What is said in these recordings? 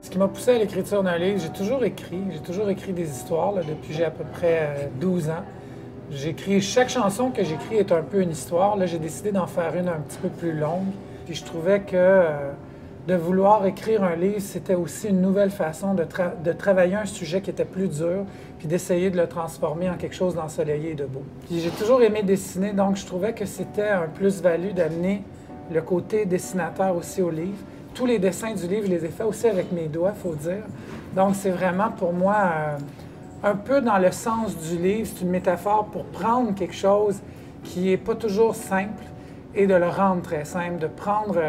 Ce qui m'a poussé à l'écriture d'un livre, j'ai toujours écrit des histoires là, depuis j'ai à peu près 12 ans. J'écris, chaque chanson que j'écris est un peu une histoire. Là, j'ai décidé d'en faire une un petit peu plus longue. Puis je trouvais que de vouloir écrire un livre, c'était aussi une nouvelle façon de travailler un sujet qui était plus dur, puis d'essayer de le transformer en quelque chose d'ensoleillé et de beau. Puis j'ai toujours aimé dessiner, donc je trouvais que c'était un plus-value d'amener le côté dessinateur aussi au livre. Tous les dessins du livre, je les ai faits aussi avec mes doigts, il faut dire. Donc c'est vraiment pour moi un peu dans le sens du livre, c'est une métaphore pour prendre quelque chose qui n'est pas toujours simple et de le rendre très simple, de prendre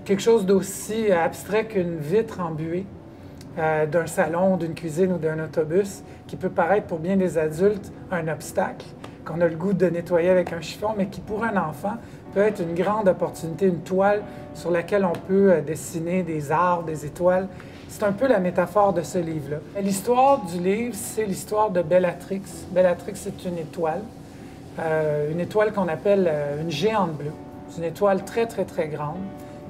quelque chose d'aussi abstrait qu'une vitre embuée d'un salon, d'une cuisine ou d'un autobus, qui peut paraître pour bien des adultes un obstacle, qu'on a le goût de nettoyer avec un chiffon, mais qui pour un enfant peut être une grande opportunité, une toile sur laquelle on peut dessiner des arbres, des étoiles. C'est un peu la métaphore de ce livre-là. L'histoire du livre, c'est l'histoire de Bellatrix. Bellatrix, c'est une étoile qu'on appelle une géante bleue. C'est une étoile très, très, très grande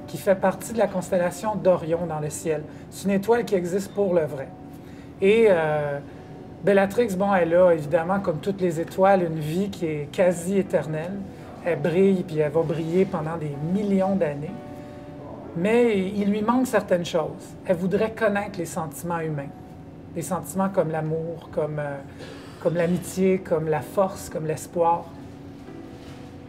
qui fait partie de la constellation d'Orion dans le ciel. C'est une étoile qui existe pour le vrai. Et Bellatrix, bon, elle a évidemment, comme toutes les étoiles, une vie qui est quasi éternelle. Elle brille, puis elle va briller pendant des millions d'années. Mais il lui manque certaines choses. Elle voudrait connaître les sentiments humains. Des sentiments comme l'amour, comme l'amitié, comme la force, comme l'espoir.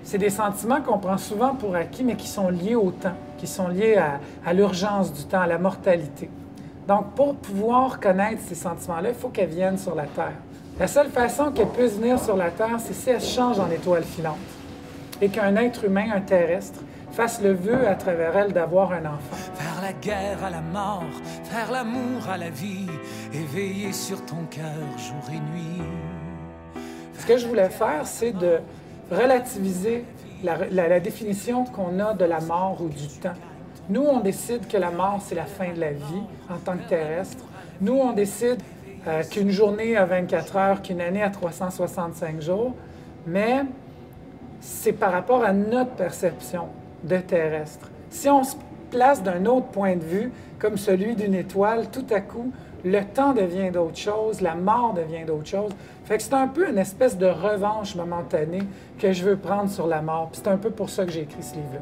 C'est des sentiments qu'on prend souvent pour acquis, mais qui sont liés au temps, qui sont liés à l'urgence du temps, à la mortalité. Donc, pour pouvoir connaître ces sentiments-là, il faut qu'elle vienne sur la Terre. La seule façon qu'elle puisse venir sur la Terre, c'est si elle change en étoile filante et qu'un être humain, un terrestre, fasse le vœu à travers elle d'avoir un enfant. Faire la guerre à la mort, faire l'amour à la vie, et veiller sur ton cœur jour et nuit. Ce que je voulais faire, c'est de relativiser la définition qu'on a de la mort ou du temps. Nous, on décide que la mort, c'est la fin de la vie en tant que terrestre. Nous, on décide qu'une journée a 24 heures, qu'une année a 365 jours, mais c'est par rapport à notre perception de terrestre. Si on se place d'un autre point de vue, comme celui d'une étoile, tout à coup, le temps devient d'autre chose, la mort devient d'autre chose. Fait que c'est un peu une espèce de revanche momentanée que je veux prendre sur la mort. Puis c'est un peu pour ça que j'ai écrit ce livre-là.